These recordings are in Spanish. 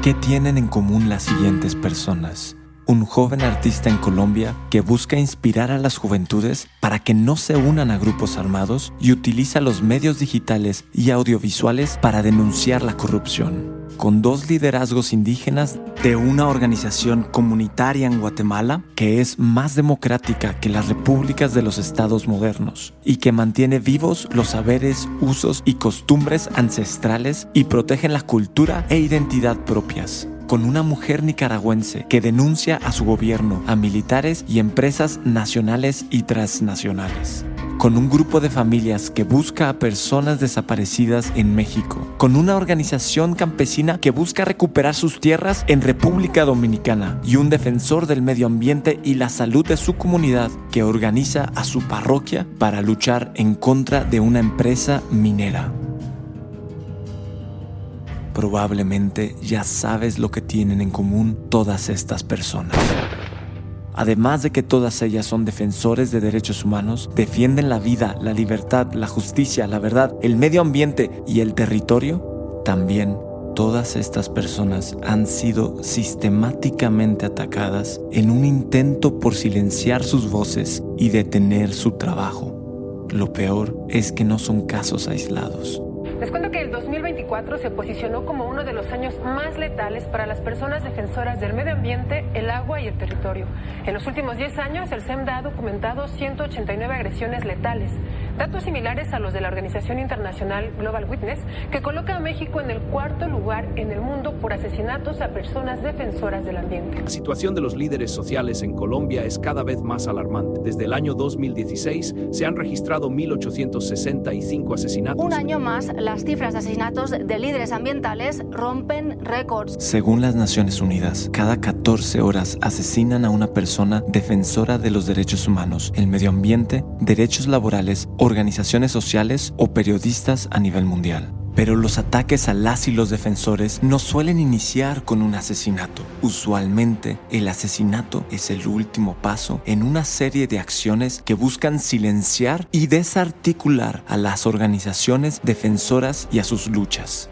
¿Qué tienen en común las siguientes personas? Un joven artista en Colombia que busca inspirar a las juventudes para que no se unan a grupos armados y utiliza los medios digitales y audiovisuales para denunciar la corrupción. Con 2 liderazgos indígenas de una organización comunitaria en Guatemala que es más democrática que las repúblicas de los estados modernos y que mantiene vivos los saberes, usos y costumbres ancestrales y protegen la cultura e identidad propias. Con una mujer nicaragüense que denuncia a su gobierno, a militares y empresas nacionales y transnacionales. Con un grupo de familias que busca a personas desaparecidas en México. Con una organización campesina que busca recuperar sus tierras en República Dominicana. Y un defensor del medio ambiente y la salud de su comunidad que organiza a su parroquia para luchar en contra de una empresa minera. Probablemente ya sabes lo que tienen en común todas estas personas. Además de que todas ellas son defensores de derechos humanos, defienden la vida, la libertad, la justicia, la verdad, el medio ambiente y el territorio, también todas estas personas han sido sistemáticamente atacadas en un intento por silenciar sus voces y detener su trabajo. Lo peor es que no son casos aislados. Les cuento que el 2024 se posicionó como uno de los años más letales para las personas defensoras del medio ambiente, el agua y el territorio. En los últimos 10 años, el SEMDA ha documentado 189 agresiones letales, datos similares a los de la organización internacional Global Witness, que coloca a México en el 4º lugar en el mundo por asesinatos a personas defensoras del ambiente. La situación de los líderes sociales en Colombia es cada vez más alarmante. Desde el año 2016 se han registrado 1.865 asesinatos. Un año más, las cifras de asesinatos de líderes ambientales rompen récords. Según las Naciones Unidas, cada 14 horas asesinan a una persona defensora de los derechos humanos, el medio ambiente, derechos laborales, organizaciones sociales o periodistas a nivel mundial. Pero los ataques a las y los defensores no suelen iniciar con un asesinato. Usualmente, el asesinato es el último paso en una serie de acciones que buscan silenciar y desarticular a las organizaciones defensoras y a sus luchas.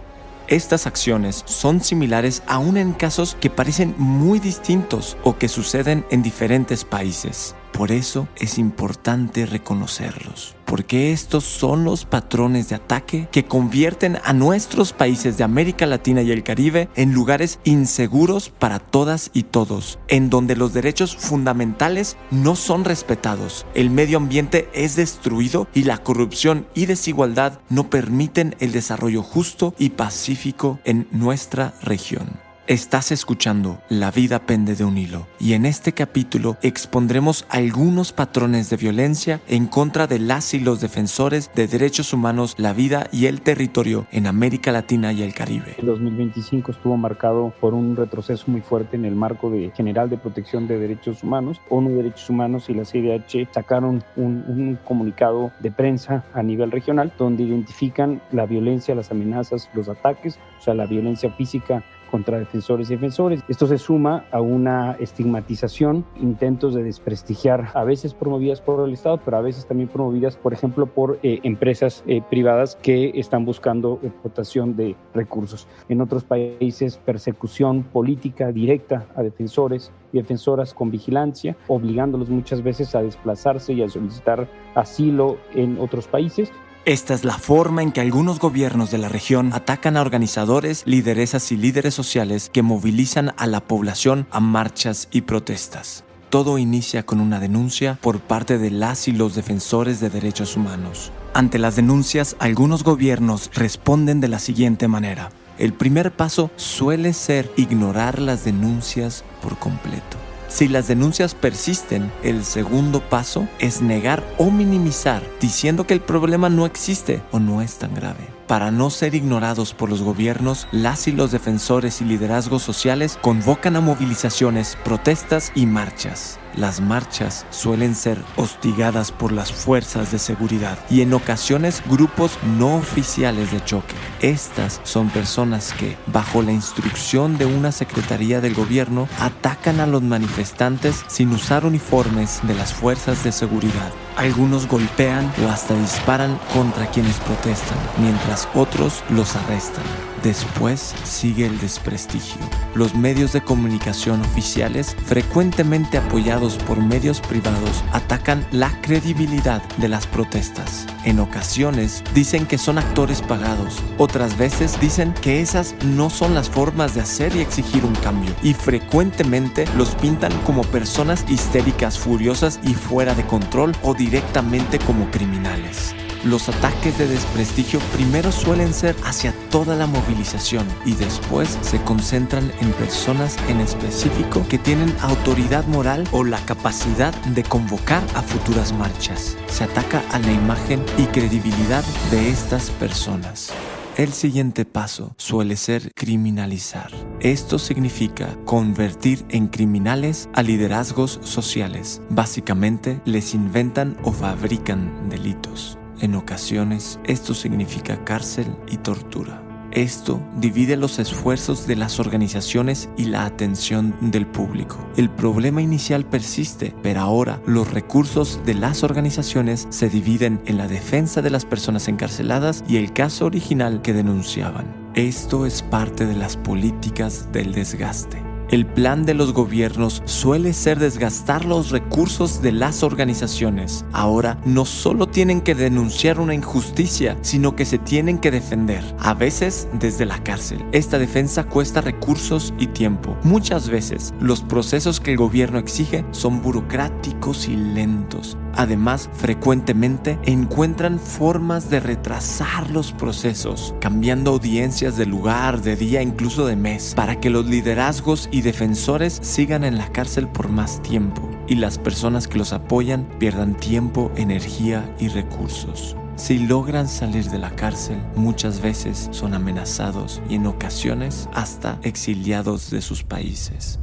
Estas acciones son similares aún en casos que parecen muy distintos o que suceden en diferentes países. Por eso es importante reconocerlos, porque estos son los patrones de ataque que convierten a nuestros países de América Latina y el Caribe en lugares inseguros para todas y todos, en donde los derechos fundamentales no son respetados, el medio ambiente es destruido y la corrupción y desigualdad no permiten el desarrollo justo y pacífico en nuestra región. Estás escuchando La vida pende de un hilo y en este capítulo expondremos algunos patrones de violencia en contra de las y los defensores de derechos humanos, la vida y el territorio en América Latina y el Caribe. El 2025 estuvo marcado por un retroceso muy fuerte en el marco general de protección de derechos humanos. ONU Derechos Humanos y la CIDH sacaron un comunicado de prensa a nivel regional donde identifican la violencia, las amenazas, los ataques, o sea, la violencia física contra defensores y defensores. Esto se suma a una estigmatización, intentos de desprestigiar, a veces promovidas por el Estado, pero a veces también promovidas, por ejemplo, por empresas privadas que están buscando explotación de recursos. En otros países, persecución política directa a defensores y defensoras con vigilancia, obligándolos muchas veces a desplazarse y a solicitar asilo en otros países. Esta es la forma en que algunos gobiernos de la región atacan a organizadores, lideresas y líderes sociales que movilizan a la población a marchas y protestas. Todo inicia con una denuncia por parte de las y los defensores de derechos humanos. Ante las denuncias, algunos gobiernos responden de la siguiente manera. El primer paso suele ser ignorar las denuncias por completo. Si las denuncias persisten, el segundo paso es negar o minimizar, diciendo que el problema no existe o no es tan grave. Para no ser ignorados por los gobiernos, las y los defensores y liderazgos sociales convocan a movilizaciones, protestas y marchas. Las marchas suelen ser hostigadas por las fuerzas de seguridad y en ocasiones grupos no oficiales de choque. Estas son personas que, bajo la instrucción de una secretaría del gobierno, atacan a los manifestantes sin usar uniformes de las fuerzas de seguridad. Algunos golpean o hasta disparan contra quienes protestan, mientras otros los arrestan. Después sigue el desprestigio. Los medios de comunicación oficiales, frecuentemente apoyados por medios privados, atacan la credibilidad de las protestas. En ocasiones dicen que son actores pagados, otras veces dicen que esas no son las formas de hacer y exigir un cambio, y frecuentemente los pintan como personas histéricas, furiosas y fuera de control o directamente como criminales. Los ataques de desprestigio primero suelen ser hacia toda la movilización y después se concentran en personas en específico que tienen autoridad moral o la capacidad de convocar a futuras marchas. Se ataca a la imagen y credibilidad de estas personas. El siguiente paso suele ser criminalizar. Esto significa convertir en criminales a liderazgos sociales. Básicamente, les inventan o fabrican delitos. En ocasiones, esto significa cárcel y tortura. Esto divide los esfuerzos de las organizaciones y la atención del público. El problema inicial persiste, pero ahora los recursos de las organizaciones se dividen en la defensa de las personas encarceladas y el caso original que denunciaban. Esto es parte de las políticas del desgaste. El plan de los gobiernos suele ser desgastar los recursos de las organizaciones. Ahora no solo tienen que denunciar una injusticia, sino que se tienen que defender, a veces desde la cárcel. Esta defensa cuesta recursos y tiempo. Muchas veces los procesos que el gobierno exige son burocráticos y lentos. Además, frecuentemente encuentran formas de retrasar los procesos, cambiando audiencias de lugar, de día, incluso de mes, para que los liderazgos y defensores sigan en la cárcel por más tiempo y las personas que los apoyan pierdan tiempo, energía y recursos. Si logran salir de la cárcel, muchas veces son amenazados y en ocasiones hasta exiliados de sus países.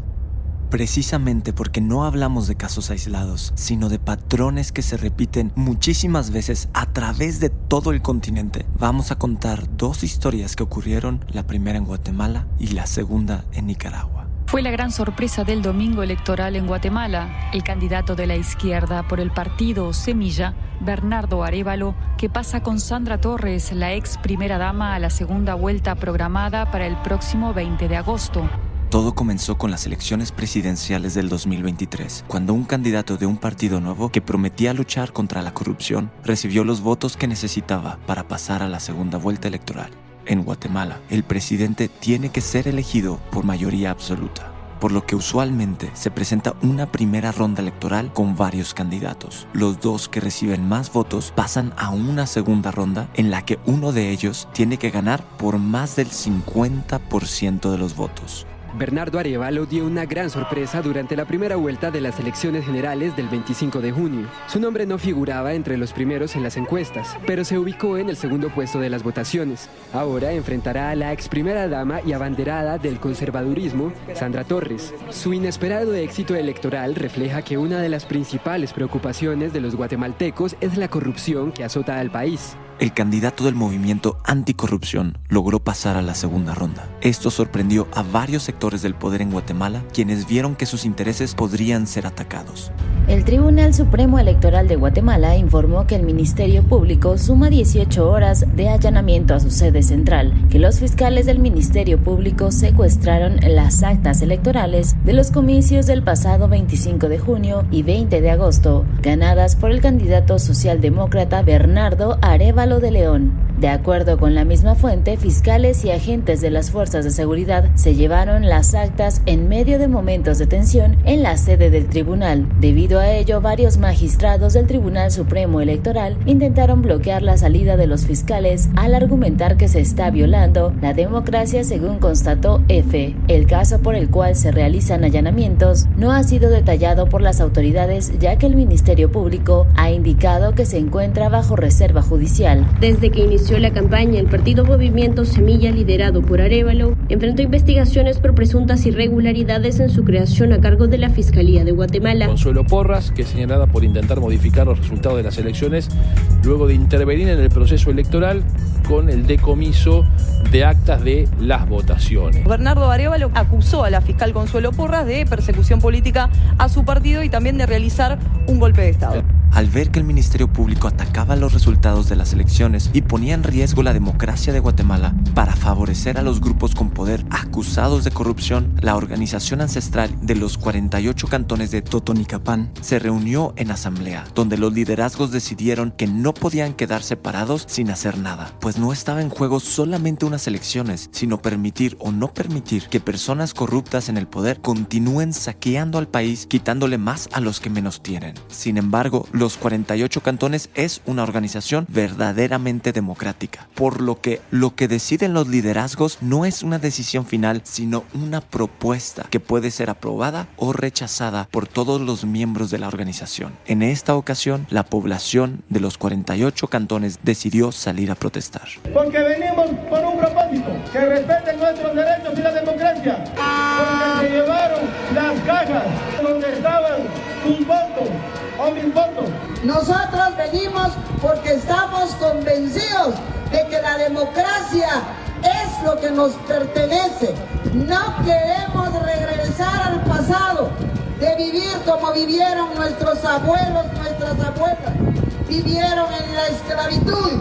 Precisamente porque no hablamos de casos aislados, sino de patrones que se repiten muchísimas veces a través de todo el continente, vamos a contar dos historias que ocurrieron, la primera en Guatemala y la segunda en Nicaragua. Fue la gran sorpresa del domingo electoral en Guatemala. El candidato de la izquierda por el partido Semilla, Bernardo Arévalo, que pasa con Sandra Torres, la ex primera dama, a la segunda vuelta programada para el próximo 20 de agosto. Todo comenzó con las elecciones presidenciales del 2023, cuando un candidato de un partido nuevo que prometía luchar contra la corrupción recibió los votos que necesitaba para pasar a la segunda vuelta electoral. En Guatemala, el presidente tiene que ser elegido por mayoría absoluta, por lo que usualmente se presenta una primera ronda electoral con varios candidatos. Los dos que reciben más votos pasan a una segunda ronda en la que uno de ellos tiene que ganar por más del 50% de los votos. Bernardo Arévalo dio una gran sorpresa durante la primera vuelta de las elecciones generales del 25 de junio. Su nombre no figuraba entre los primeros en las encuestas, pero se ubicó en el segundo puesto de las votaciones. Ahora enfrentará a la ex primera dama y abanderada del conservadurismo, Sandra Torres. Su inesperado éxito electoral refleja que una de las principales preocupaciones de los guatemaltecos es la corrupción que azota al país. El candidato del movimiento anticorrupción logró pasar a la segunda ronda. Esto sorprendió a varios sectores del poder en Guatemala, quienes vieron que sus intereses podrían ser atacados. El Tribunal Supremo Electoral de Guatemala informó que el Ministerio Público suma 18 horas de allanamiento a su sede central, que los fiscales del Ministerio Público secuestraron las actas electorales de los comicios del pasado 25 de junio y 20 de agosto, ganadas por el candidato socialdemócrata Bernardo Arévalo de León. De acuerdo con la misma fuente, fiscales y agentes de las fuerzas de seguridad se llevaron las actas en medio de momentos de tensión en la sede del tribunal. Debido a ello, varios magistrados del Tribunal Supremo Electoral intentaron bloquear la salida de los fiscales al argumentar que se está violando la democracia, según constató EFE. El caso por el cual se realizan allanamientos no ha sido detallado por las autoridades, ya que el Ministerio Público ha indicado que se encuentra bajo reserva judicial. electoral. Desde que inició la campaña, el partido Movimiento Semilla, liderado por Arévalo, enfrentó investigaciones por presuntas irregularidades en su creación a cargo de la Fiscalía de Guatemala. Consuelo Porras, que es señalada por intentar modificar los resultados de las elecciones luego de intervenir en el proceso electoral con el decomiso de actas de las votaciones. Bernardo Arévalo acusó a la fiscal Consuelo Porras de persecución política a su partido y también de realizar un golpe de Estado. Al ver que el Ministerio Público atacaba los resultados de las elecciones y ponía en riesgo la democracia de Guatemala para favorecer a los grupos con poder acusados de corrupción, la organización ancestral de los 48 cantones de Totonicapán se reunió en asamblea, donde los liderazgos decidieron que no podían quedar separados sin hacer nada, pues no estaba en juego solamente unas elecciones, sino permitir o no permitir que personas corruptas en el poder continúen saqueando al país, quitándole más a los que menos tienen. Sin embargo, los 48 cantones es una organización verdaderamente democrática, por lo que deciden los liderazgos no es una decisión final, sino una propuesta que puede ser aprobada o rechazada por todos los miembros de la organización. En esta ocasión, la población de los 48 cantones decidió salir a protestar. Porque venimos por un propósito, que respeten nuestros derechos y la democracia, porque se llevaron las cajas donde estaban sus votos o mis votos. Nosotros venimos porque estamos convencidos de que la democracia es lo que nos pertenece. No queremos regresar al pasado, de vivir como vivieron nuestros abuelos, nuestras abuelas. Vivieron en la esclavitud,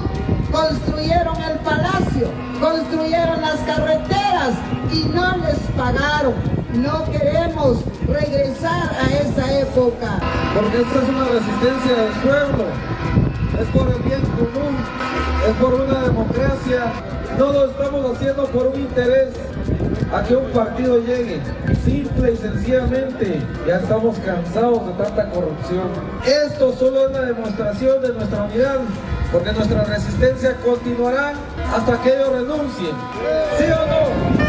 construyeron el palacio, construyeron las carreteras y no les pagaron. No queremos regresar a esa época. Porque esta es una resistencia del pueblo, es por el bien común, es por una democracia. No lo estamos haciendo por un interés a que un partido llegue. Simple y sencillamente, ya estamos cansados de tanta corrupción. Esto solo es la demostración de nuestra unidad, porque nuestra resistencia continuará hasta que ellos renuncien. ¿Sí o no?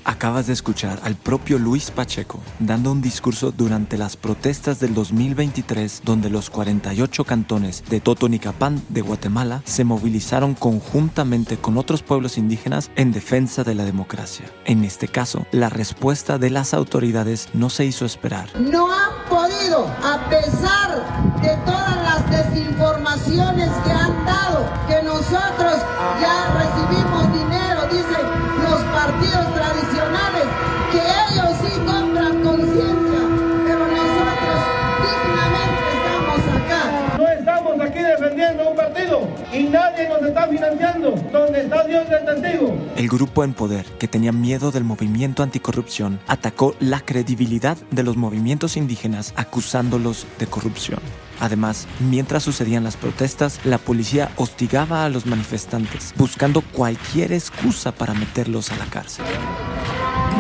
Acabas de escuchar al propio Luis Pacheco dando un discurso durante las protestas del 2023, donde los 48 cantones de Totonicapán de Guatemala se movilizaron conjuntamente con otros pueblos indígenas en defensa de la democracia. En este caso, la respuesta de las autoridades no se hizo esperar. No han podido, a pesar de todas las desinformaciones que han dado, que nosotros ya recibimos dinero, dicen los partidos tradicionales, que ellos sí compran conciencia, pero nosotros dignamente estamos acá. No estamos aquí defendiendo un partido y nadie nos está financiando. Donde está Dios del testigo. El grupo en poder, que tenía miedo del movimiento anticorrupción, atacó la credibilidad de los movimientos indígenas acusándolos de corrupción. Además, mientras sucedían las protestas, la policía hostigaba a los manifestantes, buscando cualquier excusa para meterlos a la cárcel.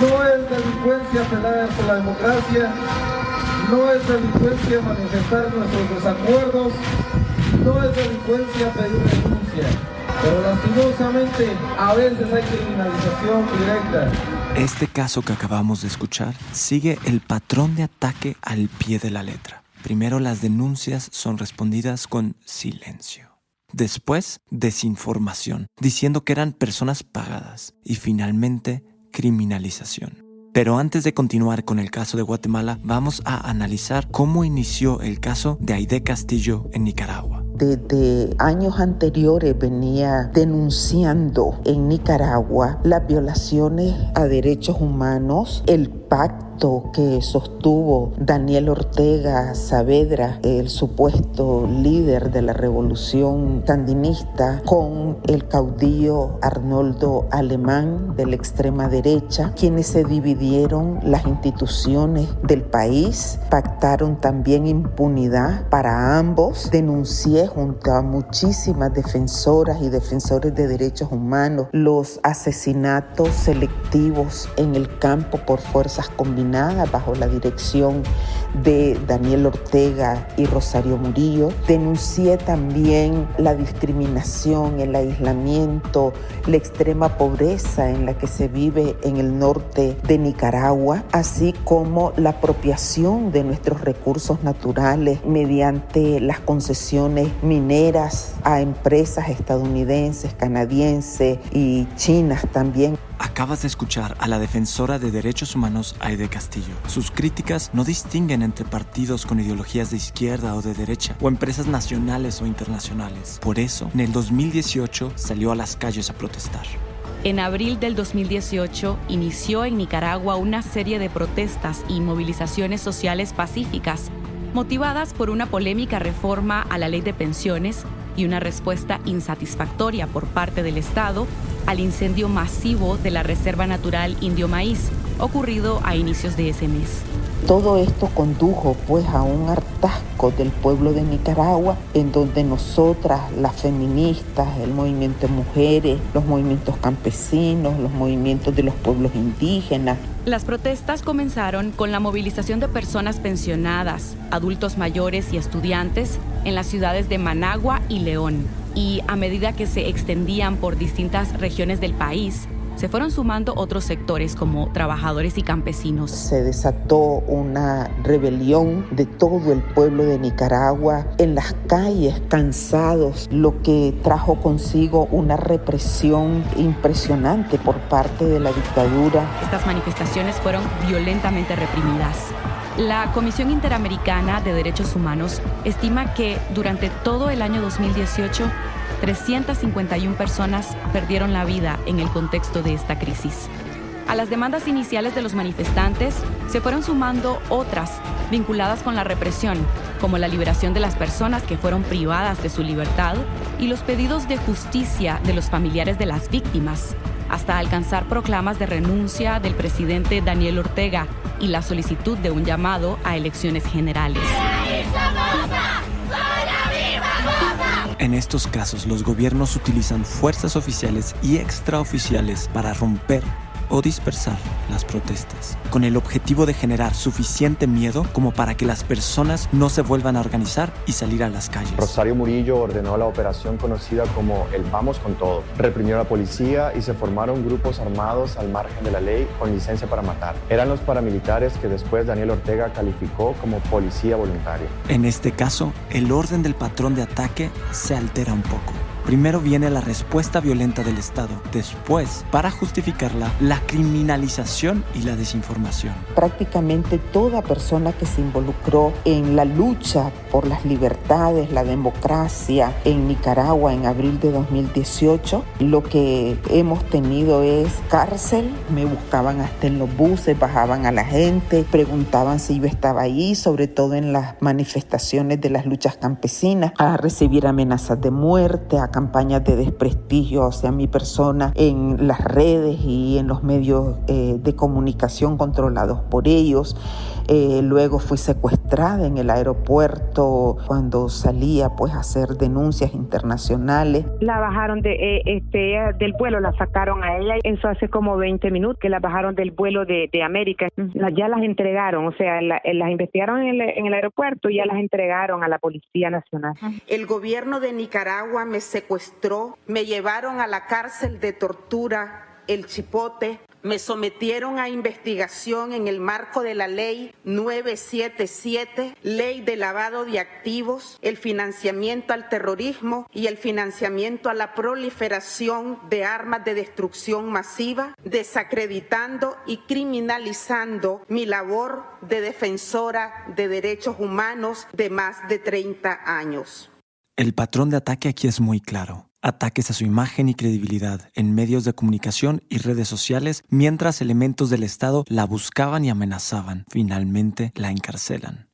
No es delincuencia apelar por la democracia, no es delincuencia manifestar nuestros desacuerdos, no es delincuencia pedir renuncia, pero lastimosamente a veces hay criminalización directa. Este caso que acabamos de escuchar sigue el patrón de ataque al pie de la letra. Primero, las denuncias son respondidas con silencio. Después, desinformación, diciendo que eran personas pagadas. Y finalmente, criminalización. Pero antes de continuar con el caso de Guatemala, vamos a analizar cómo inició el caso de Aide Castillo en Nicaragua. Desde años anteriores venía denunciando en Nicaragua las violaciones a derechos humanos, el pacto que sostuvo Daniel Ortega Saavedra, el supuesto líder de la revolución sandinista, con el caudillo Arnoldo Alemán de la extrema derecha, quienes se dividieron las instituciones del país, pactaron también impunidad para ambos. Denuncié junto a muchísimas defensoras y defensores de derechos humanos los asesinatos selectivos en el campo por fuerzas combinadas bajo la dirección de Daniel Ortega y Rosario Murillo. Denuncié también la discriminación, el aislamiento, la extrema pobreza en la que se vive en el norte de Nicaragua, así como la apropiación de nuestros recursos naturales mediante las concesiones mineras a empresas estadounidenses, canadienses y chinas también. Acabas de escuchar a la defensora de derechos humanos Aide Castillo. Sus críticas no distinguen entre partidos con ideologías de izquierda o de derecha, o empresas nacionales o internacionales. Por eso, en el 2018 salió a las calles a protestar. En abril del 2018 inició en Nicaragua una serie de protestas y movilizaciones sociales pacíficas, motivadas por una polémica reforma a la ley de pensiones y una respuesta insatisfactoria por parte del Estado al incendio masivo de la Reserva Natural Indio Maíz, ocurrido a inicios de ese mes. Todo esto condujo pues a un hartazgo del pueblo de Nicaragua, en donde nosotras, las feministas, el movimiento de mujeres, los movimientos campesinos, los movimientos de los pueblos indígenas. Las protestas comenzaron con la movilización de personas pensionadas, adultos mayores y estudiantes en las ciudades de Managua y León. Y a medida que se extendían por distintas regiones del país, se fueron sumando otros sectores como trabajadores y campesinos. Se desató una rebelión de todo el pueblo de Nicaragua en las calles, cansados, lo que trajo consigo una represión impresionante por parte de la dictadura. Estas manifestaciones fueron violentamente reprimidas. La Comisión Interamericana de Derechos Humanos estima que durante todo el año 2018, 351 personas perdieron la vida en el contexto de esta crisis. A las demandas iniciales de los manifestantes se fueron sumando otras vinculadas con la represión, como la liberación de las personas que fueron privadas de su libertad y los pedidos de justicia de los familiares de las víctimas, hasta alcanzar proclamas de renuncia del presidente Daniel Ortega y la solicitud de un llamado a elecciones generales. En estos casos, los gobiernos utilizan fuerzas oficiales y extraoficiales para romper o dispersar las protestas, con el objetivo de generar suficiente miedo como para que las personas no se vuelvan a organizar y salir a las calles. Rosario Murillo ordenó la operación conocida como el Vamos con Todo. Reprimió a la policía y se formaron grupos armados al margen de la ley con licencia para matar. Eran los paramilitares que después Daniel Ortega calificó como policía voluntaria. En este caso, el orden del patrón de ataque se altera un poco. Primero viene la respuesta violenta del Estado, después, para justificarla, la criminalización y la desinformación. Prácticamente toda persona que se involucró en la lucha por las libertades, la democracia en Nicaragua en abril de 2018, lo que hemos tenido es cárcel. Me buscaban hasta en los buses, bajaban a la gente, preguntaban si yo estaba ahí, sobre todo en las manifestaciones de las luchas campesinas, a recibir amenazas de muerte, a campañas de desprestigio hacia mi persona en las redes y en los medios de comunicación controlados por ellos. Luego fui secuestrada en el aeropuerto cuando salía pues a hacer denuncias internacionales. La bajaron del vuelo, la sacaron a ella. Eso hace como 20 minutos que la bajaron del vuelo de América. Ya las entregaron, o sea, las investigaron en el aeropuerto y ya las entregaron a la Policía Nacional. El gobierno de Nicaragua me secuestró, me llevaron a la cárcel de tortura El Chipote, me sometieron a investigación en el marco de la ley 977, ley de lavado de activos, el financiamiento al terrorismo y el financiamiento a la proliferación de armas de destrucción masiva, desacreditando y criminalizando mi labor de defensora de derechos humanos de más de 30 años. El patrón de ataque aquí es muy claro. Ataques a su imagen y credibilidad en medios de comunicación y redes sociales, mientras elementos del Estado la buscaban y amenazaban. Finalmente la encarcelan.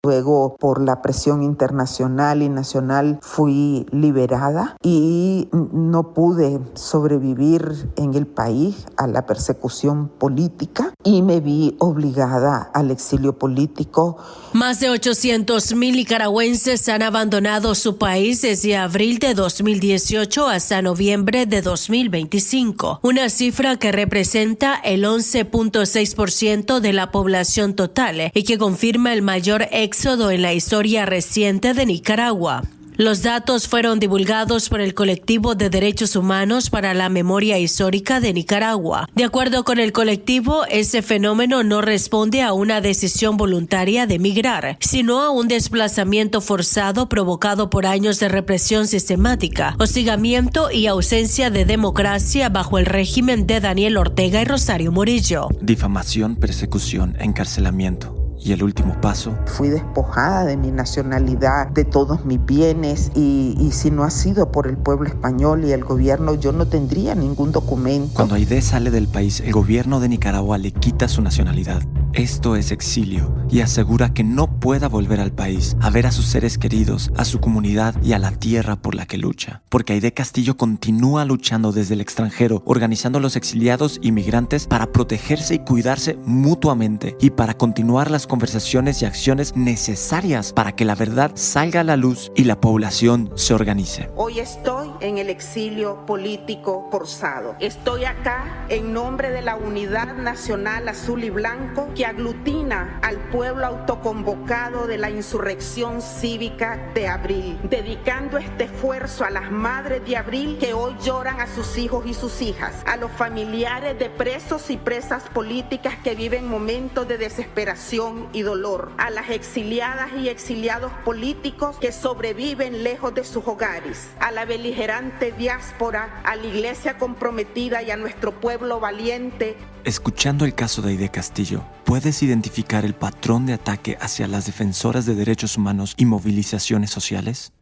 Luego, por la presión internacional y nacional, fui liberada y no pude sobrevivir en el país a la persecución política y me vi obligada al exilio político. Más de 800,000 nicaragüenses han abandonado su país desde abril de 2018 hasta noviembre de 2025, una cifra que representa el 11.6% de la población total y que confirma el mayor éxodo en la historia reciente de Nicaragua. Los datos fueron divulgados por el Colectivo de Derechos Humanos para la Memoria Histórica de Nicaragua. De acuerdo con el colectivo, ese fenómeno no responde a una decisión voluntaria de migrar, sino a un desplazamiento forzado provocado por años de represión sistemática, hostigamiento y ausencia de democracia bajo el régimen de Daniel Ortega y Rosario Murillo. Difamación, persecución, encarcelamiento. Y el último paso. Fui despojada de mi nacionalidad, de todos mis bienes y si no ha sido por el pueblo español y el gobierno, yo no tendría ningún documento. Cuando Aidé sale del país, el gobierno de Nicaragua le quita su nacionalidad. Esto es exilio y asegura que no pueda volver al país a ver a sus seres queridos, a su comunidad y a la tierra por la que lucha. Porque Aidé Castillo continúa luchando desde el extranjero, organizando a los exiliados y migrantes para protegerse y cuidarse mutuamente y para continuar las conversaciones y acciones necesarias para que la verdad salga a la luz y la población se organice. Hoy estoy en el exilio político forzado. Estoy acá en nombre de la Unidad Nacional Azul y Blanco que aglutina al pueblo autoconvocado de la insurrección cívica de abril, dedicando este esfuerzo a las madres de abril que hoy lloran a sus hijos y sus hijas, a los familiares de presos y presas políticas que viven momentos de desesperación y dolor, a las exiliadas y exiliados políticos que sobreviven lejos de sus hogares, a la beligerante diáspora, a la iglesia comprometida y a nuestro pueblo valiente. Escuchando el caso de Aidé Castillo, ¿puedes identificar el patrón de ataque hacia las defensoras de derechos humanos y movilizaciones sociales?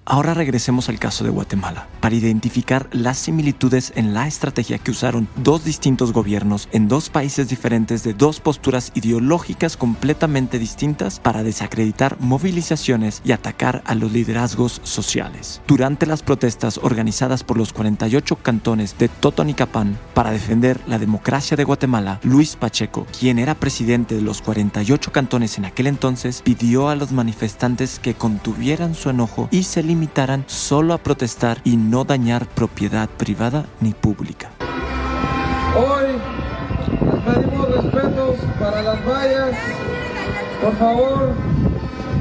Ahora regresemos al caso de Guatemala, para identificar las similitudes en la estrategia que usaron dos distintos gobiernos en dos países diferentes de dos posturas ideológicas completamente distintas para desacreditar movilizaciones y atacar a los liderazgos sociales. Durante las protestas organizadas por los 48 cantones de Totonicapán para defender la democracia de Guatemala, Luis Pacheco, quien era presidente de los 48 cantones en aquel entonces, pidió a los manifestantes que contuvieran su enojo y se limitaran solo a protestar y no dañar propiedad privada ni pública. Hoy les pedimos respetos para las vallas. Por favor,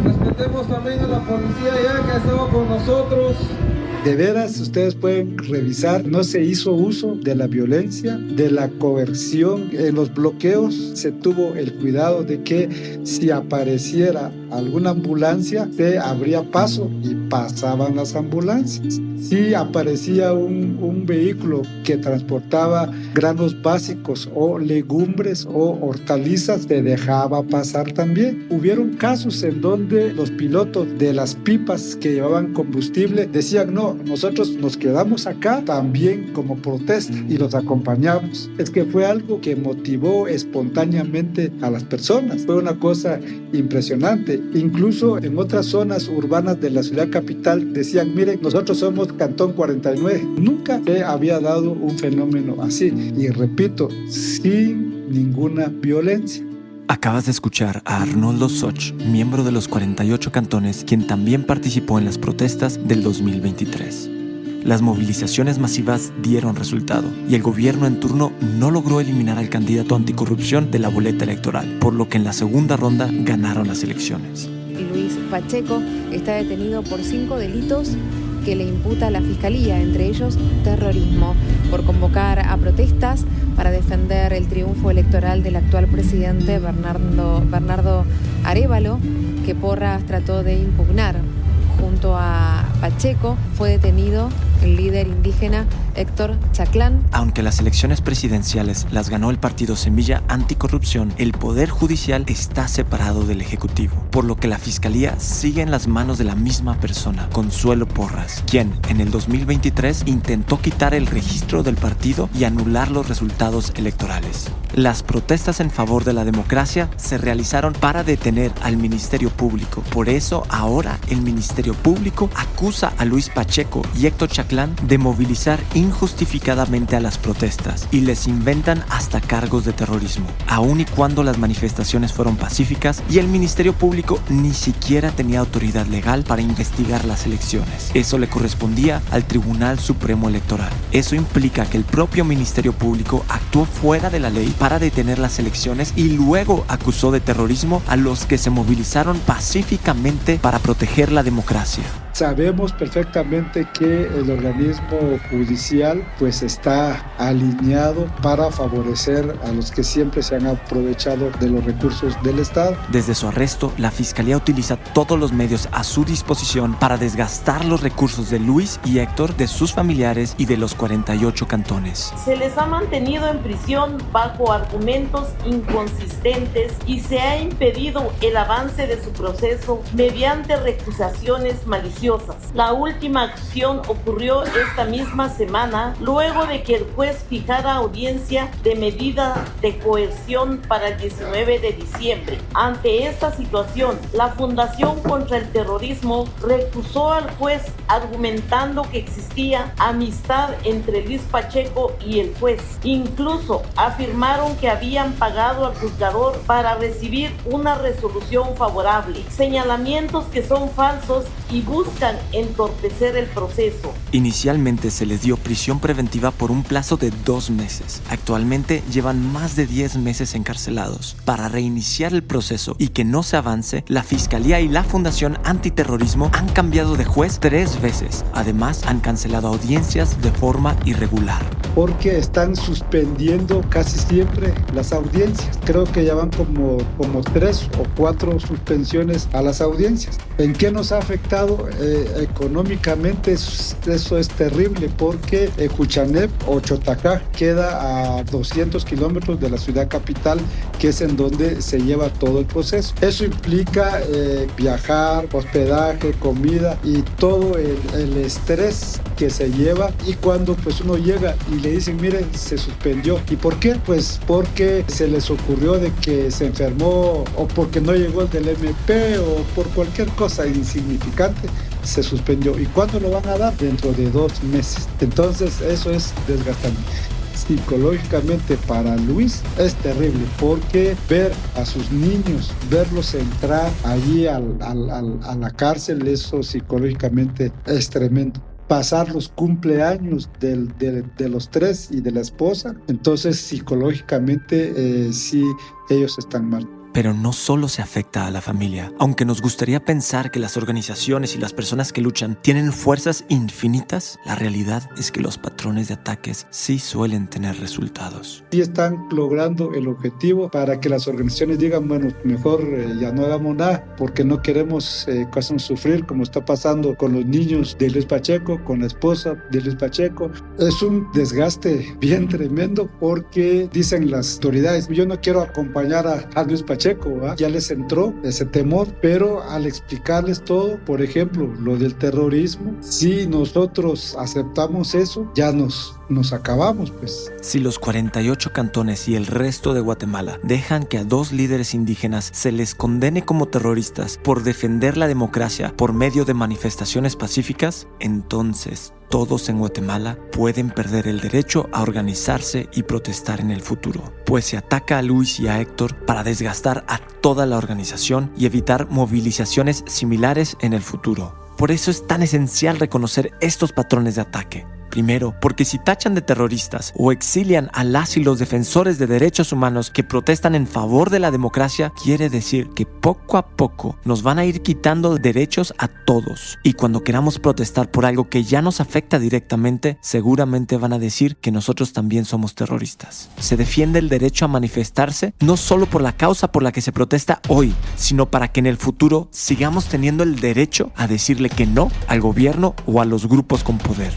respetemos también a la policía ya que ha estado con nosotros. De veras, ustedes pueden revisar, no se hizo uso de la violencia, de la coerción. En los bloqueos se tuvo el cuidado de que si apareciera alguna ambulancia, se abría paso y pasaban las ambulancias. Si aparecía un vehículo que transportaba granos básicos o legumbres o hortalizas, se dejaba pasar también. Hubieron casos en donde los pilotos de las pipas que llevaban combustible decían, no, nosotros nos quedamos acá también como protesta y los acompañamos. Es que fue algo que motivó espontáneamente a las personas. Fue una cosa impresionante. Incluso en otras zonas urbanas de la ciudad capital decían, miren, nosotros somos Cantón 49. Nunca se había dado un fenómeno así. Y repito, sin ninguna violencia. Acabas de escuchar a Arnoldo Soch, miembro de los 48 cantones, quien también participó en las protestas del 2023. Las movilizaciones masivas dieron resultado y el gobierno en turno no logró eliminar al candidato anticorrupción de la boleta electoral, por lo que en la segunda ronda ganaron las elecciones. Luis Pacheco está detenido por 5 delitos que le imputa la Fiscalía, entre ellos terrorismo, por convocar a protestas para defender el triunfo electoral del actual presidente Bernardo Arévalo, que Porras trató de impugnar. Junto a Pacheco fue detenido el líder indígena Héctor Chaclán. Aunque las elecciones presidenciales las ganó el partido Semilla Anticorrupción, el Poder Judicial está separado del Ejecutivo, por lo que la Fiscalía sigue en las manos de la misma persona, Consuelo Porras, quien en el 2023 intentó quitar el registro del partido y anular los resultados electorales. Las protestas en favor de la democracia se realizaron para detener al Ministerio Público. Por eso ahora el Ministerio Público acusa a Luis Pacheco y Héctor Chaclán de movilizar injustificadamente a las protestas y les inventan hasta cargos de terrorismo, aun y cuando las manifestaciones fueron pacíficas y el Ministerio Público ni siquiera tenía autoridad legal para investigar las elecciones. Eso le correspondía al Tribunal Supremo Electoral. Eso implica que el propio Ministerio Público actuó fuera de la ley para detener las elecciones y luego acusó de terrorismo a los que se movilizaron pacíficamente para proteger la democracia. Sabemos perfectamente que el organismo judicial pues está alineado para favorecer a los que siempre se han aprovechado de los recursos del Estado. Desde su arresto, la Fiscalía utiliza todos los medios a su disposición para desgastar los recursos de Luis y Héctor, de sus familiares y de los 48 cantones. Se les ha mantenido en prisión bajo argumentos inconsistentes y se ha impedido el avance de su proceso mediante recusaciones maliciosas. La última acción ocurrió esta misma semana, luego de que el juez fijara audiencia de medida de coerción para el 19 de diciembre. Ante esta situación, la Fundación contra el Terrorismo recusó al juez argumentando que existía amistad entre Luis Pacheco y el juez. Incluso afirmaron que habían pagado al juzgador para recibir una resolución favorable, señalamientos que son falsos y buscan entorpecer el proceso. Inicialmente se les dio prisión preventiva por un plazo de 2 meses. Actualmente llevan más de 10 meses encarcelados. Para reiniciar el proceso y que no se avance, la Fiscalía y la Fundación Antiterrorismo han cambiado de juez 3 veces. Además, han cancelado audiencias de forma irregular. Porque están suspendiendo casi siempre las audiencias. Creo que ya van como 3 o 4 suspensiones a las audiencias. ¿En qué nos ha afectado? Económicamente eso es terrible porque Juchanep o Chotacá queda a 200 kilómetros de la ciudad capital, que es en donde se lleva todo el proceso. Eso implica viajar, hospedaje, comida y todo el estrés que se lleva, y cuando pues uno llega y le dicen, miren, se suspendió. ¿Y por qué? Pues porque se les ocurrió de que se enfermó, o porque no llegó el del MP, o por cualquier cosa insignificante, se suspendió. ¿Y cuándo lo van a dar? Dentro de 2 meses. Entonces eso es desgastante. Psicológicamente para Luis es terrible, porque ver a sus niños, verlos entrar allí a la cárcel, eso psicológicamente es tremendo. Pasar los cumpleaños de los 3 y de la esposa, entonces psicológicamente sí, ellos están mal. Pero no solo se afecta a la familia. Aunque nos gustaría pensar que las organizaciones y las personas que luchan tienen fuerzas infinitas, la realidad es que los patrones de ataques sí suelen tener resultados. Sí están logrando el objetivo para que las organizaciones digan, bueno, mejor ya no hagamos nada, porque no queremos sufrir como está pasando con los niños de Luis Pacheco, con la esposa de Luis Pacheco. Es un desgaste bien tremendo, porque dicen las autoridades, yo no quiero acompañar a Luis Pacheco, ya les entró ese temor, pero al explicarles todo, por ejemplo, lo del terrorismo, si nosotros aceptamos eso, ya nos acabamos, pues. Si los 48 cantones y el resto de Guatemala dejan que a 2 líderes indígenas se les condene como terroristas por defender la democracia por medio de manifestaciones pacíficas, entonces todos en Guatemala pueden perder el derecho a organizarse y protestar en el futuro, pues se ataca a Luis y a Héctor para desgastar a toda la organización y evitar movilizaciones similares en el futuro. Por eso es tan esencial reconocer estos patrones de ataque. Primero, porque si tachan de terroristas o exilian a las y los defensores de derechos humanos que protestan en favor de la democracia, quiere decir que poco a poco nos van a ir quitando derechos a todos. Y cuando queramos protestar por algo que ya nos afecta directamente, seguramente van a decir que nosotros también somos terroristas. Se defiende el derecho a manifestarse no solo por la causa por la que se protesta hoy, sino para que en el futuro sigamos teniendo el derecho a decirle que no al gobierno o a los grupos con poder.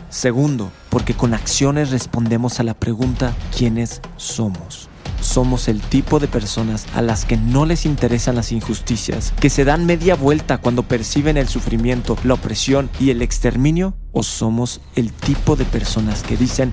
Segundo, porque con acciones respondemos a la pregunta ¿quiénes somos? Somos el tipo de personas a las que no les interesan las injusticias, que se dan media vuelta cuando perciben el sufrimiento, la opresión y el exterminio, o somos el tipo de personas que dicen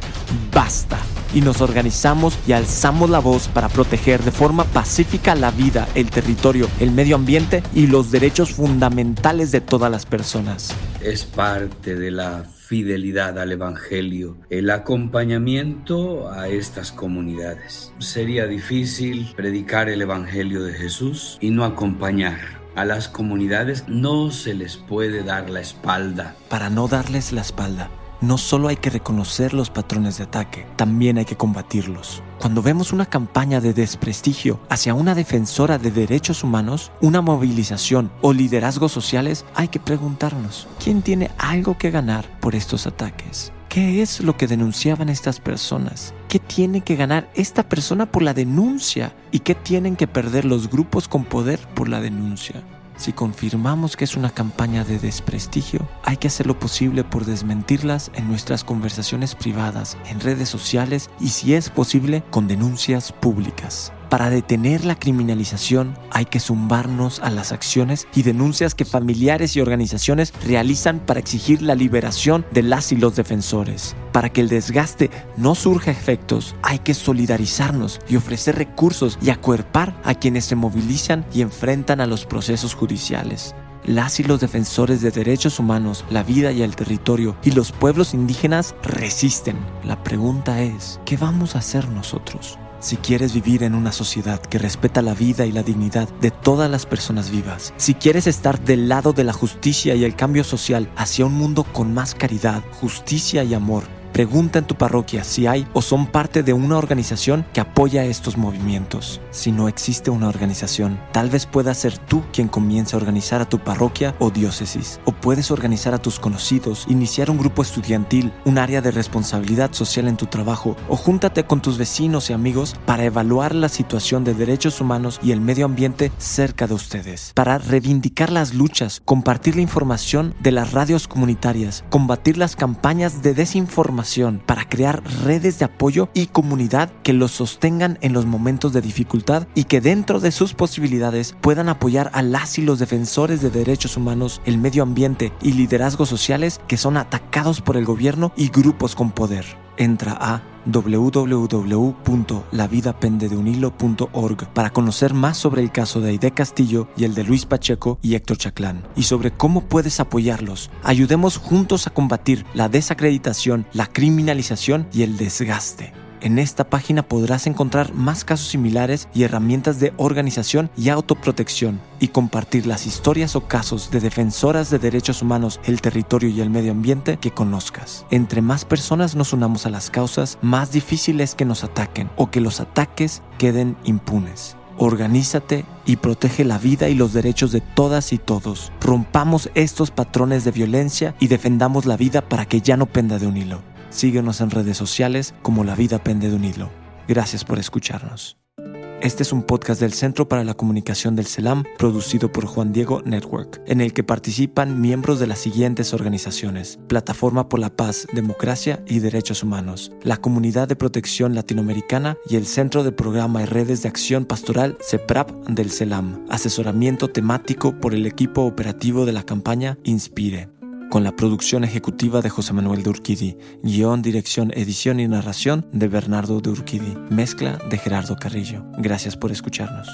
basta y nos organizamos y alzamos la voz para proteger de forma pacífica la vida, el territorio, el medio ambiente y los derechos fundamentales de todas las personas. Es parte de la fidelidad al Evangelio, el acompañamiento a estas comunidades. Sería difícil predicar el Evangelio de Jesús y no acompañar. A las comunidades no se les puede dar la espalda. Para no darles la espalda, no solo hay que reconocer los patrones de ataque, también hay que combatirlos. Cuando vemos una campaña de desprestigio hacia una defensora de derechos humanos, una movilización o liderazgos sociales, hay que preguntarnos, ¿quién tiene algo que ganar por estos ataques? ¿Qué es lo que denunciaban estas personas? ¿Qué tiene que ganar esta persona por la denuncia? ¿Y qué tienen que perder los grupos con poder por la denuncia? Si confirmamos que es una campaña de desprestigio, hay que hacer lo posible por desmentirlas en nuestras conversaciones privadas, en redes sociales y, si es posible, con denuncias públicas. Para detener la criminalización hay que sumarnos a las acciones y denuncias que familiares y organizaciones realizan para exigir la liberación de las y los defensores. Para que el desgaste no surja efectos, hay que solidarizarnos y ofrecer recursos y acuerpar a quienes se movilizan y enfrentan a los procesos judiciales. Las y los defensores de derechos humanos, la vida y el territorio y los pueblos indígenas resisten. La pregunta es, ¿qué vamos a hacer nosotros? Si quieres vivir en una sociedad que respeta la vida y la dignidad de todas las personas vivas, si quieres estar del lado de la justicia y el cambio social hacia un mundo con más caridad, justicia y amor, pregunta en tu parroquia si hay o son parte de una organización que apoya estos movimientos. Si no existe una organización, tal vez puedas ser tú quien comience a organizar a tu parroquia o diócesis. O puedes organizar a tus conocidos, iniciar un grupo estudiantil, un área de responsabilidad social en tu trabajo, o júntate con tus vecinos y amigos para evaluar la situación de derechos humanos y el medio ambiente cerca de ustedes. Para reivindicar las luchas, compartir la información de las radios comunitarias, combatir las campañas de desinformación, para crear redes de apoyo y comunidad que los sostengan en los momentos de dificultad y que dentro de sus posibilidades puedan apoyar a las y los defensores de derechos humanos, el medio ambiente y liderazgos sociales que son atacados por el gobierno y grupos con poder. Entra a www.lavidapendedeunhilo.org para conocer más sobre el caso de Aide Castillo y el de Luis Pacheco y Héctor Chaclán, y sobre cómo puedes apoyarlos. Ayudemos juntos a combatir la desacreditación, la criminalización y el desgaste. En esta página podrás encontrar más casos similares y herramientas de organización y autoprotección, y compartir las historias o casos de defensoras de derechos humanos, el territorio y el medio ambiente que conozcas. Entre más personas nos unamos a las causas, más difícil es que nos ataquen o que los ataques queden impunes. Organízate y protege la vida y los derechos de todas y todos. Rompamos estos patrones de violencia y defendamos la vida para que ya no penda de un hilo. Síguenos en redes sociales como La Vida Pende de un Hilo. Gracias por escucharnos. Este es un podcast del Centro para la Comunicación del CELAM, producido por Juan Diego Network, en el que participan miembros de las siguientes organizaciones: Plataforma por la Paz, Democracia y Derechos Humanos, la Comunidad de Protección Latinoamericana y el Centro de Programa y Redes de Acción Pastoral CEPRAP del CELAM. Asesoramiento temático por el equipo operativo de la campaña Inspire. Con la producción ejecutiva de José Manuel de Urquidi, guión, dirección, edición y narración de Bernardo de Urquidi, mezcla de Gerardo Carrillo. Gracias por escucharnos.